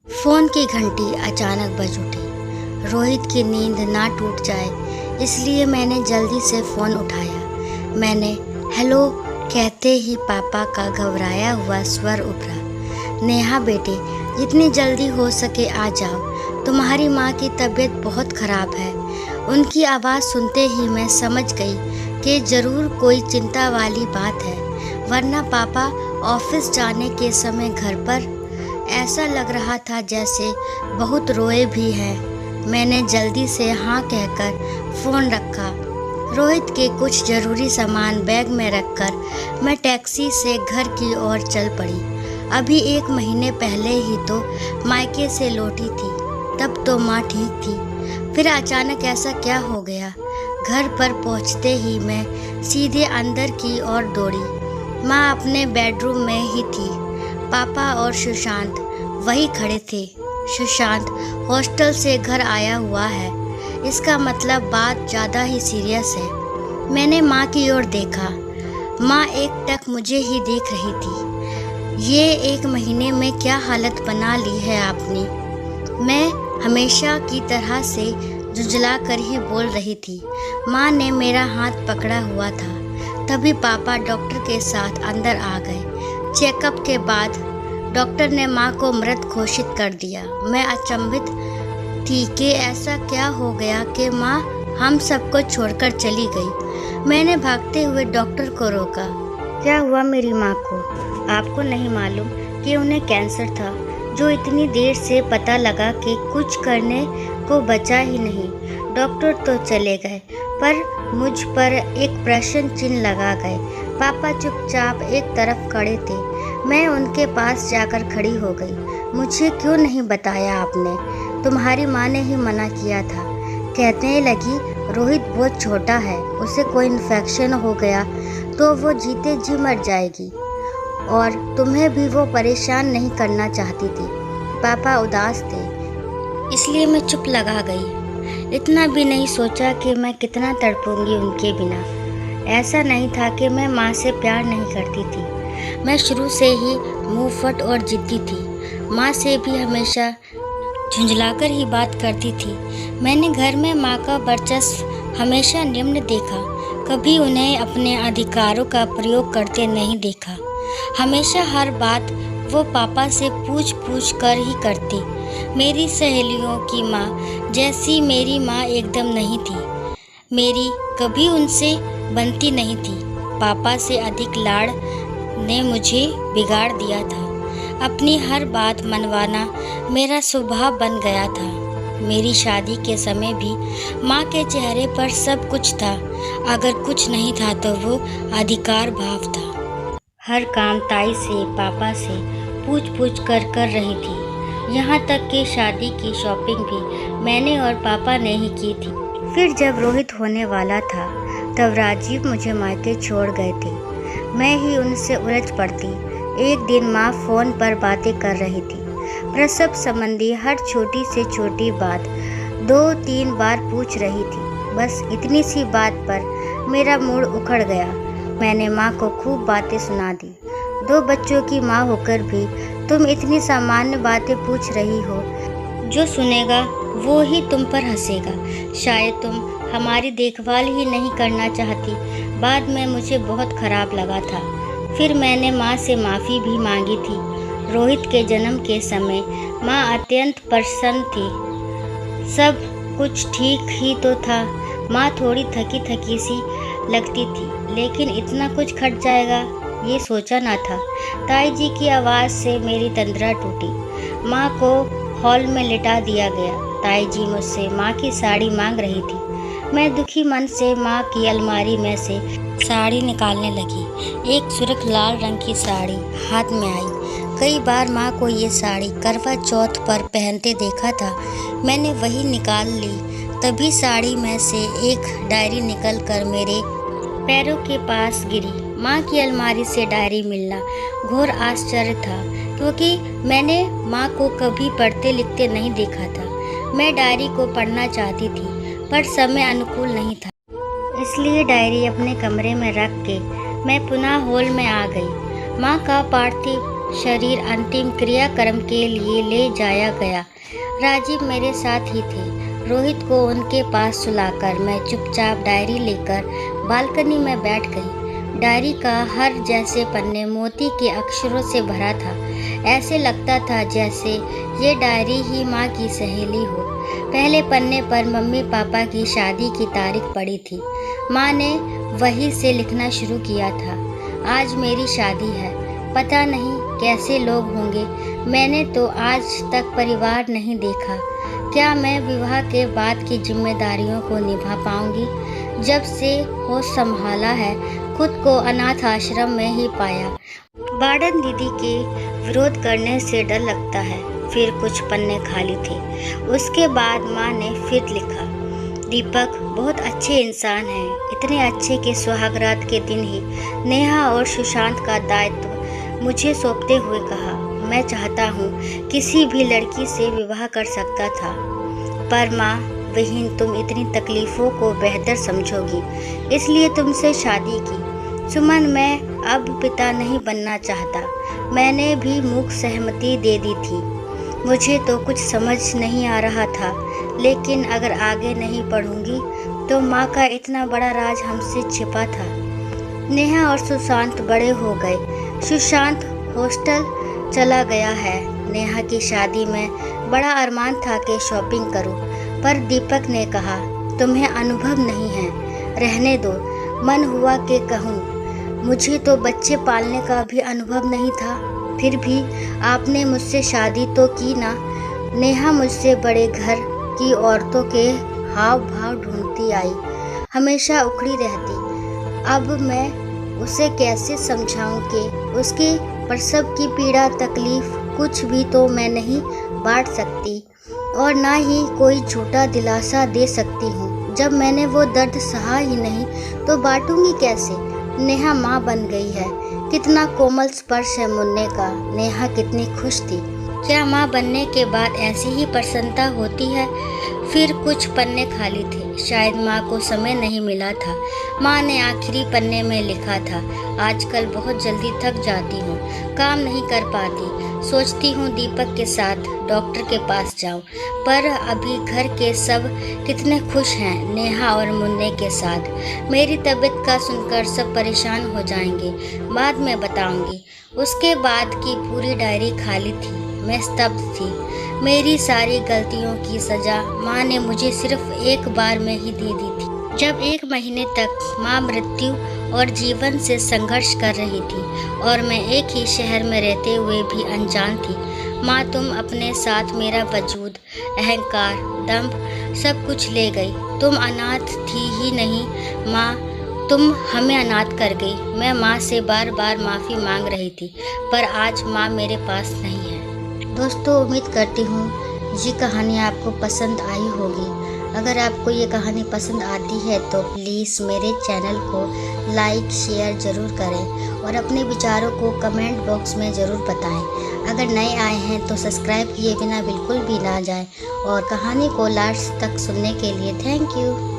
Phone की घंटी अचानक बज उठी। रोहित की नींद ना टूट जाए इसलिए मैंने जल्दी से फ़ोन उठाया। मैंने हेलो कहते ही पापा का घबराया हुआ स्वर उभरा। नेहा बेटे, जितनी जल्दी हो सके आ जाओ, तुम्हारी माँ की तबीयत बहुत ख़राब है। उनकी आवाज़ सुनते ही मैं समझ गई कि ज़रूर कोई चिंता वाली बात है, वरना पापा ऑफिस जाने के समय घर पर ऐसा लग रहा था जैसे बहुत रोए भी हैं। मैंने जल्दी से हाँ कहकर फ़ोन रखा। रोहित के कुछ ज़रूरी सामान बैग में रखकर मैं टैक्सी से घर की ओर चल पड़ी। अभी 1 महीने पहले ही तो मायके से लौटी थी, तब तो माँ ठीक थी। फिर अचानक ऐसा क्या हो गया? घर पर पहुँचते ही मैं सीधे अंदर की ओर दौड़ी। माँ अपने बेडरूम में ही थी। पापा और सुशांत वही खड़े थे। सुशांत हॉस्टल से घर आया हुआ है, इसका मतलब बात ज़्यादा ही सीरियस है। मैंने माँ की ओर देखा। माँ एकटक मुझे ही देख रही थी। ये 1 महीने में क्या हालत बना ली है आपने? मैं हमेशा की तरह से झुंझला कर ही बोल रही थी। माँ ने मेरा हाथ पकड़ा हुआ था। तभी पापा डॉक्टर के साथ अंदर आ गए। चेकअप के बाद डॉक्टर ने माँ को मृत घोषित कर दिया। मैं अचंभित थी कि ऐसा क्या हो गया कि माँ हम सबको छोड़कर चली गई। मैंने भागते हुए डॉक्टर को रोका। क्या हुआ मेरी माँ को? आपको नहीं मालूम कि उन्हें कैंसर था, जो इतनी देर से पता लगा कि कुछ करने को बचा ही नहीं। डॉक्टर तो चले गए पर मुझ पर एक प्रश्न चिन्ह लगा गए। पापा चुपचाप एक तरफ खड़े थे। मैं उनके पास जाकर खड़ी हो गई। मुझे क्यों नहीं बताया आपने? तुम्हारी माँ ने ही मना किया था। कहने लगी रोहित बहुत छोटा है, उसे कोई इन्फेक्शन हो गया तो वो जीते जी मर जाएगी, और तुम्हें भी वो परेशान नहीं करना चाहती थी। पापा उदास थे, इसलिए मैं चुप लगा गई। इतना भी नहीं सोचा कि मैं कितना तड़पूंगी उनके बिना। ऐसा नहीं था कि मैं माँ से प्यार नहीं करती थी। मैं शुरू से ही मुंहफट और जिद्दी थी। माँ से भी हमेशा झुंझलाकर ही बात करती थी। मैंने घर में माँ का वर्चस्व हमेशा निम्न देखा, कभी उन्हें अपने अधिकारों का प्रयोग करते नहीं देखा। हमेशा हर बात वो पापा से पूछ कर ही करती। मेरी सहेलियों की माँ जैसी मेरी माँ एकदम नहीं थी। मेरी कभी उनसे बनती नहीं थी। पापा से अधिक लाड़ ने मुझे बिगाड़ दिया था। अपनी हर बात मनवाना मेरा स्वभाव बन गया था। मेरी शादी के समय भी माँ के चेहरे पर सब कुछ था। अगर कुछ नहीं था तो वो अधिकार भाव था। हर काम ताई से पापा से पूछ कर रही थी। यहाँ तक कि शादी की शॉपिंग भी मैंने और पापा ने ही की थी। फिर जब रोहित होने वाला था तब राजीव मुझे मायके छोड़ गए थे। मैं ही उनसे उलझ पड़ती। एक दिन माँ फ़ोन पर बातें कर रही थी। प्रसव संबंधी हर छोटी से छोटी बात 2-3 बार पूछ रही थी। बस इतनी सी बात पर मेरा मूड उखड़ गया। मैंने माँ को खूब बातें सुना दी। 2 बच्चों की माँ होकर भी तुम इतनी सामान्य बातें पूछ रही हो। जो सुनेगा वो ही तुम पर हंसेगा। शायद तुम हमारी देखभाल ही नहीं करना चाहती। बाद में मुझे बहुत खराब लगा था। फिर मैंने माँ से माफ़ी भी मांगी थी। रोहित के जन्म के समय माँ अत्यंत प्रसन्न थी। सब कुछ ठीक ही तो था। माँ थोड़ी थकी थकी सी लगती थी, लेकिन इतना कुछ खट जाएगा ये सोचा ना था। ताई जी की आवाज़ से मेरी तंद्रा टूटी। माँ को हॉल में लिटा दिया गया। ताई जी मुझसे माँ की साड़ी मांग रही थी। मैं दुखी मन से माँ की अलमारी में से साड़ी निकालने लगी। एक सुर्ख लाल रंग की साड़ी हाथ में आई। कई बार माँ को ये साड़ी करवा चौथ पर पहनते देखा था। मैंने वही निकाल ली। तभी साड़ी में से एक डायरी निकलकर मेरे पैरों के पास गिरी। माँ की अलमारी से डायरी मिलना घोर आश्चर्य था, क्योंकि मैंने माँ को कभी पढ़ते लिखते नहीं देखा था। मैं डायरी को पढ़ना चाहती थी पर समय अनुकूल नहीं था, इसलिए डायरी अपने कमरे में रख के मैं पुनः हॉल में आ गई। माँ का पार्थिव शरीर अंतिम क्रियाक्रम के लिए ले जाया गया। राजीव मेरे साथ ही थे। रोहित को उनके पास सुलाकर मैं चुपचाप डायरी लेकर बालकनी में बैठ गई। डायरी का हर जैसे पन्ने मोती के अक्षरों से भरा था। ऐसे लगता था जैसे ये डायरी ही माँ की सहेली हो। पहले पन्ने पर मम्मी पापा की शादी की तारीख पड़ी थी। माँ ने वही से लिखना शुरू किया था। आज मेरी शादी है। पता नहीं कैसे लोग होंगे। मैंने तो आज तक परिवार नहीं देखा। क्या मैं विवाह के बाद की जिम्मेदारियों को निभा पाऊंगी? जब से होश संभाला है, खुद को अनाथ आश्रम में ही पाया। वार्डन दीदी के विरोध करने से डर लगता है। फिर कुछ पन्ने खाली थे। उसके बाद माँ ने फिर लिखा, दीपक बहुत अच्छे इंसान हैं। इतने अच्छे कि सुहागरात के दिन ही नेहा और सुशांत का दायित्व मुझे सौंपते हुए कहा, मैं चाहता हूँ किसी भी लड़की से विवाह कर सकता था, पर माँ विहीन तुम इतनी तकलीफ़ों को बेहतर समझोगी, इसलिए तुमसे शादी की। सुमन, मैं अब पिता नहीं बनना चाहता। मैंने भी मूक सहमति दे दी थी। मुझे तो कुछ समझ नहीं आ रहा था, लेकिन अगर आगे नहीं पढ़ूंगी तो माँ का इतना बड़ा राज हमसे छिपा था। नेहा और सुशांत बड़े हो गए। सुशांत हॉस्टल चला गया है। नेहा की शादी में बड़ा अरमान था कि शॉपिंग करूं, पर दीपक ने कहा, तुम्हें अनुभव नहीं है, रहने दो। मन हुआ कि कहूँ, मुझे तो बच्चे पालने का भी अनुभव नहीं था। फिर भी आपने मुझसे शादी तो की ना। नेहा मुझसे बड़े घर की औरतों के हाव भाव ढूंढती आई, हमेशा उखड़ी रहती। अब मैं उसे कैसे समझाऊं कि उसके प्रसव की पीड़ा तकलीफ कुछ भी तो मैं नहीं बांट सकती, और ना ही कोई झूठा दिलासा दे सकती हूँ। जब मैंने वो दर्द सहा ही नहीं तो बांटूंगी कैसे? नेहा माँ बन गई है। कितना कोमल स्पर्श है मुन्ने का। नेहा कितनी खुश थी। क्या माँ बनने के बाद ऐसी ही प्रसन्नता होती है? फिर कुछ पन्ने खाली थे। शायद माँ को समय नहीं मिला था। माँ ने आखिरी पन्ने में लिखा था, आजकल बहुत जल्दी थक जाती हूँ, काम नहीं कर पाती। सोचती हूँ दीपक के साथ डॉक्टर के पास जाऊँ, पर अभी घर के सब कितने खुश हैं नेहा और मुन्ने के साथ। मेरी तबीयत का सुनकर सब परेशान हो जाएंगे, बाद में बताऊँगी। उसके बाद की पूरी डायरी खाली थी। मैं स्तब्ध थी। मेरी सारी गलतियों की सजा माँ ने मुझे सिर्फ एक बार में ही दे दी थी, जब 1 महीने तक माँ मृत्यु और जीवन से संघर्ष कर रही थी और मैं एक ही शहर में रहते हुए भी अनजान थी। माँ, तुम अपने साथ मेरा वजूद, अहंकार, दम्भ सब कुछ ले गई। तुम अनाथ थी ही नहीं माँ, तुम हमें अनाथ कर गई। मैं माँ से बार बार माफ़ी मांग रही थी, पर आज माँ मेरे पास नहीं है। दोस्तों, उम्मीद करती हूँ ये कहानी आपको पसंद आई होगी। अगर आपको ये कहानी पसंद आती है तो प्लीज़ मेरे चैनल को लाइक शेयर ज़रूर करें और अपने विचारों को कमेंट बॉक्स में ज़रूर बताएं। अगर नए आए हैं तो सब्सक्राइब किए बिना बिल्कुल भी ना जाएं और कहानी को लास्ट तक सुनने के लिए थैंक यू।